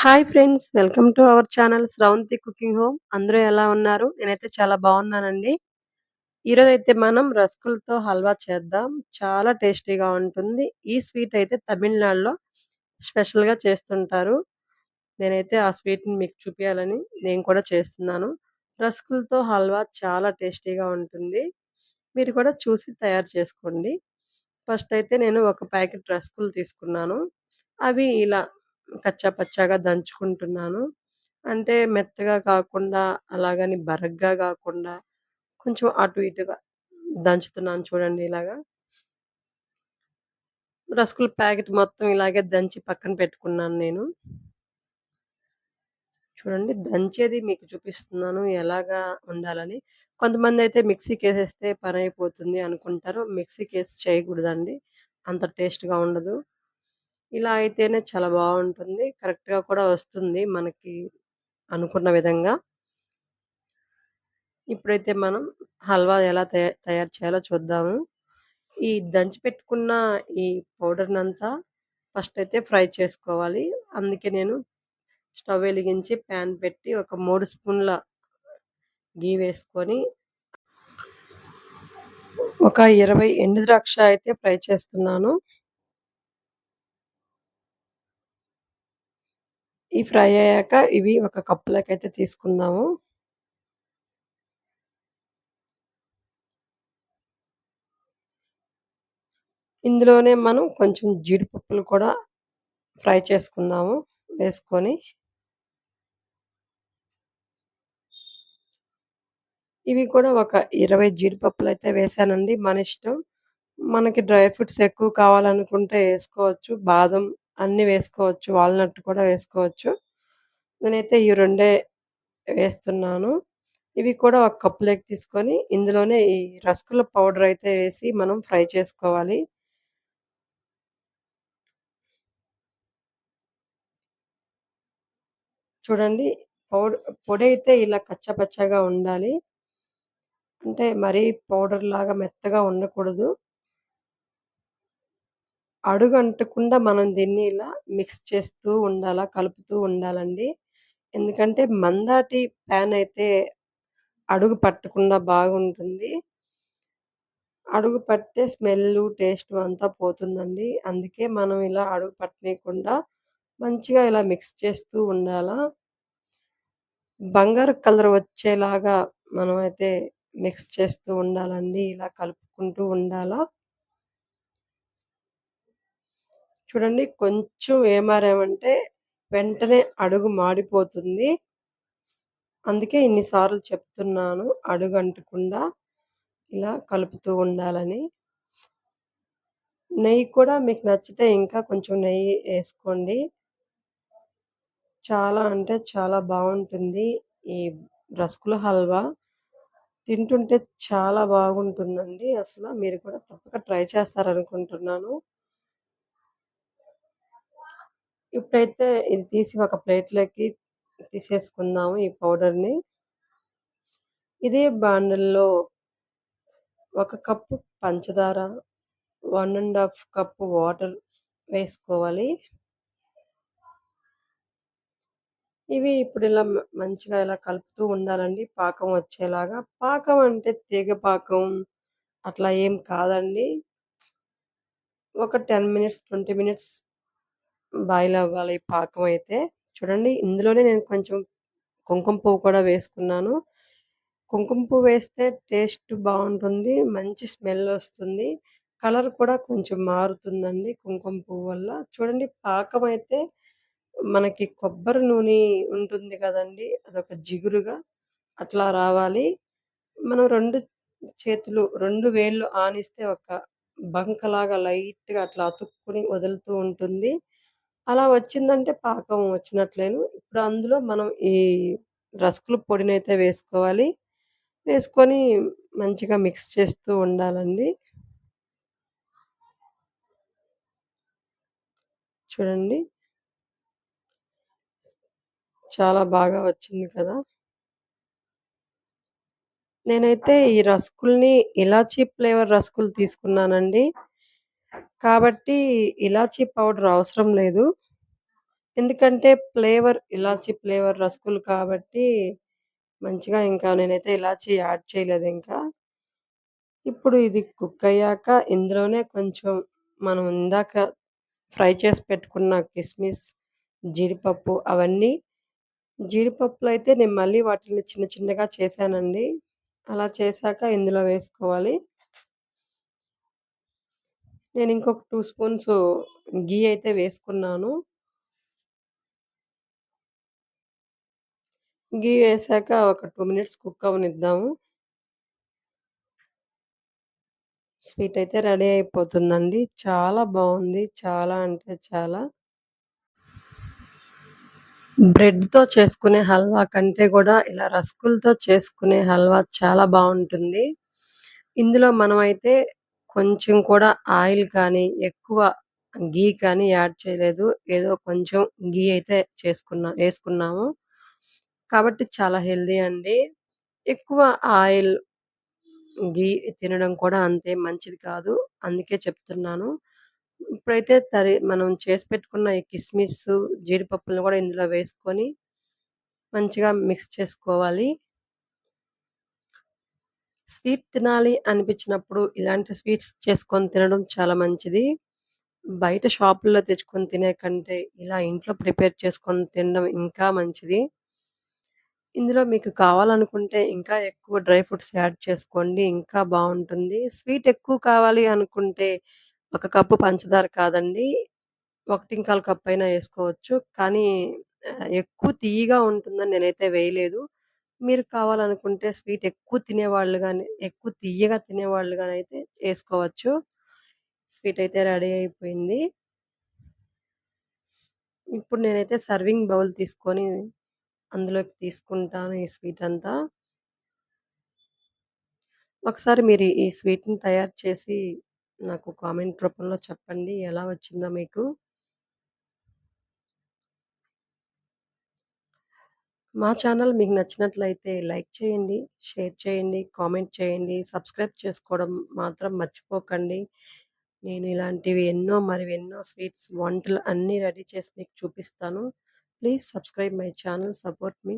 Hi friends. Welcome to our channel Sravanthi cooking home. అందరూ ఎలా ఉన్నారు? నేనైతే చాలా బాగున్నానండి. ఈరోజైతే మనం రస్కులతో హల్వా చేద్దాం. చాలా టేస్టీగా ఉంటుంది. ఈ స్వీట్ అయితే తమిళనాడులో స్పెషల్‌గా చేస్తుంటారు. నేనైతే ఆ స్వీట్‌ని మీకు చూపియాలని నేను కూడా చేస్తున్నాను. రస్కులతో హల్వా చాలా టేస్టీగా ఉంటుంది. మీరు కూడా చూసి తయారు చేసుకోండి. ఫస్ట్ అయితే నేను ఒక ప్యాకెట్ రస్కులు తీసుకున్నాను. అవి ఇలా కచ్చా పచ్చాగా దంచుకుంటున్నాను. అంటే మెత్తగా కాకుండా, అలాగని బరగ్గా గాకుండా కొంచెం అటు ఇటుగా దంచుతున్నాను చూడండి ఇలాగా. రసగుల్ల ప్యాకెట్ మొత్తం ఇలాగే దంచి పక్కన పెట్టుకున్నాను నేను. చూడండి దంచేది మీకు చూపిస్తున్నాను ఎలాగా ఉండాలని. కొంతమందయితే మిక్సీకేసేస్తే పనయిపోతుంది అనుకుంటారు. మిక్సీకేసి చేయకూడదండి. అంత టేస్ట్‌గా ఉండదు. ఇలా అయితేనే చాలా బావుంటుంది. కరెక్ట్‌గా కూడా వస్తుంది మనకి అనుకున్న విధంగా. ఇప్పుడైతే మనం హల్వా ఎలా తయారు చేయాలో చూద్దాము. ఈ దంచి పెట్టుకున్న ఈ పౌడర్‌నంతా ఫస్ట్ అయితే ఫ్రై చేసుకోవాలి. అందుకే నేను స్టవ్ వెలిగించి పాన్ పెట్టి ఒక 3 స్పూన్ల ఘీ వేసుకొని ఒక 20 ఎండు ద్రాక్ష అయితే ఫ్రై చేస్తున్నాను. ఈ ఫ్రై అయ్యాక ఇవి ఒక కప్పులోకైతే తీసుకుందాము. ఇందులోనే మనం కొంచెం జీడిపప్పులు కూడా ఫ్రై చేసుకుందాము వేసుకొని. ఇవి కూడా ఒక 20 జీడిపప్పులైతే వేశానండి. మనిష్టం. మనకి డ్రై ఫ్రూట్స్ ఎక్కువ కావాలనుకుంటే ఏసుకోవచ్చు. బాదం అన్నీ వేసుకోవచ్చు. వాల్‌నట్ కూడా వేసుకోవచ్చు. నేనైతే ఈ రెండే వేస్తున్నాను. ఇవి కూడా ఒక కప్పులోకి తీసుకొని ఇందులోనే ఈ రసగుల్ల పౌడర్ అయితే వేసి మనం ఫ్రై చేసుకోవాలి. చూడండి పొడైతే ఇలా కచ్చా పచ్చాగా ఉండాలి. అంటే మరీ పౌడర్‌లాగా మెత్తగా ఉండకూడదు. అడుగంటకుండా మనం దీన్ని ఇలా మిక్స్ చేస్తూ ఉండాలా, కలుపుతూ ఉండాలండి. ఎందుకంటే మందాటి ప్యాన్ అయితే అడుగు పట్టకుండా బాగుంటుంది. అడుగు పడితే స్మెల్లు, టేస్టు అంతా పోతుందండి. అందుకే మనం ఇలా అడుగు పట్టనీయకుండా మంచిగా ఇలా మిక్స్ చేస్తూ ఉండాలా. బంగారు కలర్ వచ్చేలాగా మనమైతే మిక్స్ చేస్తూ ఉండాలండి. ఇలా కలుపుకుంటూ ఉండాలా. చూడండి కొంచెం ఏమారామంటే వెంటనే అడుగు మాడిపోతుంది. అందుకే ఇన్ని సార్లు చెప్తున్నాను అడుగంటకుండా ఇలా కలుపుతూ ఉండాలని. నెయ్యి కూడా మీకు నచ్చితే ఇంకా కొంచెం నెయ్యి ఏసుకోండి. చాలా అంటే చాలా బావుంటుంది. ఈ రసగుల్ల హల్వా తింటుంటే చాలా బాగుంటుందండి అసల. మీరు కూడా తప్పక ట్రై చేస్తారనుకుంటున్నాను. ఇప్పుడైతే ఇది తీసి ఒక ప్లేట్‌లోకి తీసేసుకుందాము ఈ పౌడర్‌ని. ఇదే బాండిల్లో ఒక కప్పు పంచదార, 1 ½ కప్పు వాటర్ వేసుకోవాలి. ఇవి ఇప్పుడు ఇలా మంచిగా ఇలా కలుపుతూ ఉండాలండి పాకం వచ్చేలాగా. పాకం అంటే తీగ పాకం అట్లా ఏం కాదండి. ఒక 10 మినిట్స్, 20 మినిట్స్ బాయిల్ అవ్వాలి ఈ పాకం అయితే. చూడండి ఇందులోనే నేను కొంచెం కుంకుమ పువ్వు కూడా వేసుకున్నాను. కుంకుమ పువ్వు వేస్తే టేస్ట్ బావుంటుంది. మంచి స్మెల్ ఒస్తుంది. కలర్ కూడా కొంచెం మారుతుందండి కుంకుమ పువ్వు వల్ల. చూడండి పాకమైతే మనకి కొబ్బరి నూనె ఉంటుంది కదండీ! అదొక జిగురుగా అట్లా రావాలి. మనం 2 వేళ్ళు ఆనిస్తే ఒక బంకలాగా లైట్‌గా అట్లా అతుక్కొని వదులుతూ ఉంటుంది. అలా వచ్చిందంటే పాకం వచ్చినట్లేను. ఇప్పుడు అందులో మనం ఈ రసకుల పొడినైతే వేసుకోవాలి. వేసుకొని మంచిగా మిక్స్ చేస్తూ ఉండాలండి. చూడండి చాలా బాగా వచ్చింది కదా! నేనైతే ఈ రసకుల్ని ఇలాచీ ఫ్లేవర్ రసకులు తీసుకున్నానండి. కాబట్టి ఇలాచీ పౌడర్ అవసరం లేదు. ఎందుకంటే ఇలాచీ ఫ్లేవర్ రసగులు కాబట్టి మంచిగా ఇంకా నేనైతే ఇలాచీ యాడ్ చేయలేదింకా. ఇప్పుడు ఇది కుక్ అయ్యాక ఇందులోనే కొంచెం మనం ఇందాక ఫ్రై చేసి పెట్టుకున్న కిస్మిస్, జీడిపప్పు అవన్నీ జీడిపప్పులో అయితే నేను మళ్ళీ వాటిని చిన్న చిన్నగా చేశానండి. అలా చేశాక ఇందులో వేసుకోవాలి. నేను ఇంకొక 2 స్పూన్స్ ఘీ అయితే వేసుకున్నాను. ఘీ వేశాక ఒక 2 మినిట్స్ కుక్ అవ్వనిద్దాము. స్వీట్ అయితే రెడీ అయిపోతుందండి. చాలా బావుంది. చాలా అంటే చాలా. బ్రెడ్‌తో చేసుకునే హల్వా కంటే గూడా ఇలా రస్కులతో చేసుకునే హల్వా చాలా బావుంటుంది. ఇందులో మనమైతే కొంచెం కూడా ఆయిల్ కానీ, ఎక్కువ ఘీ కానీ యాడ్ చేయలేదు. ఏదో కొంచెం ఘీ అయితే యేసుకున్నాము. కాబట్టి చాలా హెల్తీ అండి. ఎక్కువ ఆయిల్, ఘీ తినడం కూడా అంతే మంచిది కాదు. అందుకే చెప్తున్నాను. ఇప్పుడైతే మనం చేసి పెట్టుకున్న ఈ కిస్మిసు, జీడిపప్పులను గూడా ఇందులో వేసుకొని మంచిగా మిక్స్ చేసుకోవాలి. స్వీట్ తినాలి అనిపించినప్పుడు ఇలాంటి స్వీట్స్ చేసుకొని తినడం చాలా మంచిది. బయట షాపుల్లో తెచ్చుకొని తినే కంటే ఇలా ఇంట్లో ప్రిపేర్ చేసుకొని తినడం ఇంకా మంచిది. ఇందులో మీకు కావాలనుకుంటే ఇంకా ఎక్కువ డ్రై ఫ్రూట్స్ యాడ్ చేసుకోండి. ఇంకా బావుంటుంది. స్వీట్ ఎక్కువ కావాలి అనుకుంటే ఒక కప్పు పంచదార కాదండి. 1 కప్ అయినా ఏసుకోవచ్చు. కానీ ఎక్కువ తియ్యగా ఉంటుందని నేనైతే వేయలేదు. మీరు కావాలనుకుంటే స్వీట్ ఎక్కువ తియ్యగా తినేవాళ్ళు గానైతే ఏసుకోవచ్చు. స్వీట్ అయితే రెడీ అయిపోయింది. ఇప్పుడు నేనైతే సర్వింగ్ బౌల్ తీసుకొని అందులోకి తీసుకుంటాను ఈ స్వీట్ అంతా. ఒకసారి మీరు ఈ స్వీట్‌ని తయారు చేసి నాకు కామెంట్ రూపంలో చెప్పండి ఎలా వచ్చిందో మీకు? మా ఛానల్ మీకు నచ్చినట్లయితే లైక్ చేయండి, షేర్ చేయండి, కామెంట్ చేయండి, సబ్స్క్రైబ్ చేసుకోవడం మాత్రం మర్చిపోకండి. నేను ఇలాంటివి మరివెన్నో స్వీట్స్ వంటలు అన్నీ రెడీ చేసి మీకు చూపిస్తాను. Please subscribe my channel, support me.